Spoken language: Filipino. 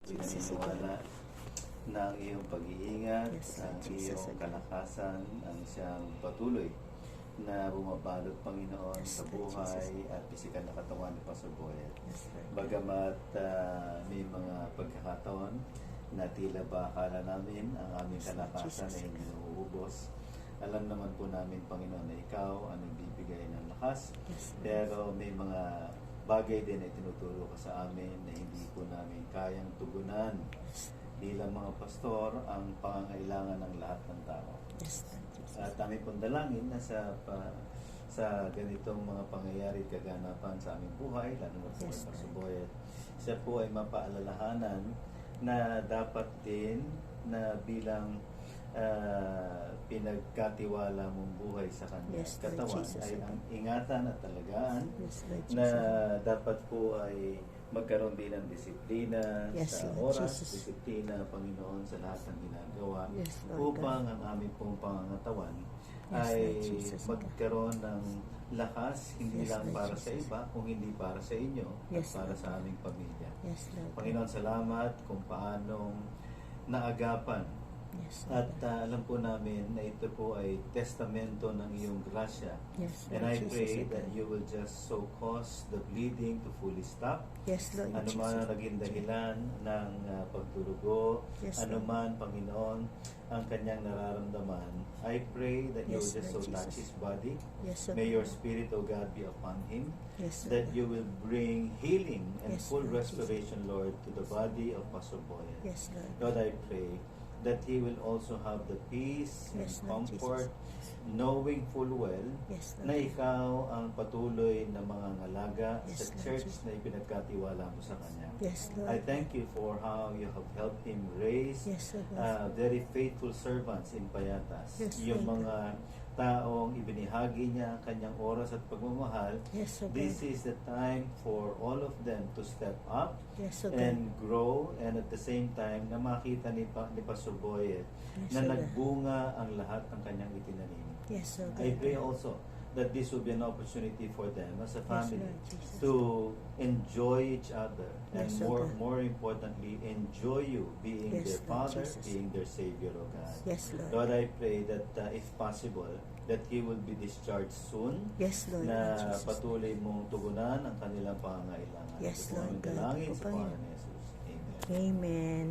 Jesus, Pinaniniwala na ang iyong pag-iingat, Yes, ang Lord Jesus, iyong again. kalakasan, ang siyang patuloy na bumabalot, Panginoon, Yes, sa Lord buhay at pisikal na katawan ni Pastor Boyet. Yes, Lord. Bagamat may mga pagkakataon na tila ba akala namin ang aming Yes, Lord kalakasan Jesus. ay hindi nauubos. Alam naman po namin, Panginoon, na ikaw ang nagbibigay ng lakas. Yes, Lord. Pero may mga bagay din na tinuturo ka sa amin na hindi po namin kayang tugunan bilang mga pastor ang pangangailangan ng lahat ng tao. Yes, Lord Jesus. At aming pong dalangin na sa ganitong mga pangyayari at kaganapan sa aming buhay, lalo na po Yes, sa Lord. Suboyet, siya po ay mapaalalahanan na dapat din na bilang pinagkatiwala mong buhay sa kanya Yes, Lord katawan Jesus. ay ang ingatan at talagaan Yes, Lord na Jesus. dapat po ay magkaroon din ng disiplina Yes, sa Lord oras, Jesus. disiplina, Panginoon, sa lahat ng ginagawa Yes, Lord upang God. ang aming pong pangangatawan Yes, ay Lord Jesus. magkaroon ng lakas, hindi Yes, lang Lord para sa Jesus. iba, kung hindi para sa inyo Yes, at para Lord. sa aming pamilya. Yes, Lord. Panginoon, salamat kung paanong naagapan. Yes, Lord. At alam po namin na ito po ay testamento ng iyong grasya. Yes, And Lord I Jesus. pray again. that you will just so cause the bleeding to fully stop. Yes, Lord Ano Jesus. man ang naging dahilan ng pagdurugo, Yes, ano Lord. man, Panginoon, ang kanyang nararamdaman, I pray that you Yes, will just so Lord touch Jesus. his body. Yes, Lord. May your Spirit, O God, be upon him. Yes, Lord. That you will bring healing and Yes, full Lord Jesus. restoration, Lord, to the body of Pastor Boyet. Yes, Lord. Lord, I pray that he will also have the peace Yes, and Lord comfort, knowing full well Yes, na Lord. ikaw ang patuloy na mga ngalaga Yes, sa Lord church Jesus. na ipinagkatiwala mo sa kanya. Yes, Lord. I thank you for how you have helped him raise Yes, Lord. very faithful servants in Payatas. Yes, Yung Lord. mga taong ibinahagi niya ang kanyang oras at pagmamahal. Yes, Lord. This is the time for all of them to step up Yes, Lord. and grow, and at the same time na makita ni Pastor Boyet Yes, na Lord. nagbunga ang lahat ng kanyang itinanim. Yes, Lord. I pray also that this will be an opportunity for them as a family Lord Jesus. to enjoy each other, and Yes, more Lord. more importantly, enjoy you being Yes, their Lord Father, Jesus. being their Savior, O God. Yes, Lord. Lord, I pray that if possible, that He will be discharged soon, Yes, Lord. na Jesus. patuloy mong tugunan ang kanilang pangangailangan. Yes, Ito po ang Lord God. dalangin Ito sa po, pangalan ni Jesus. Amen. Amen.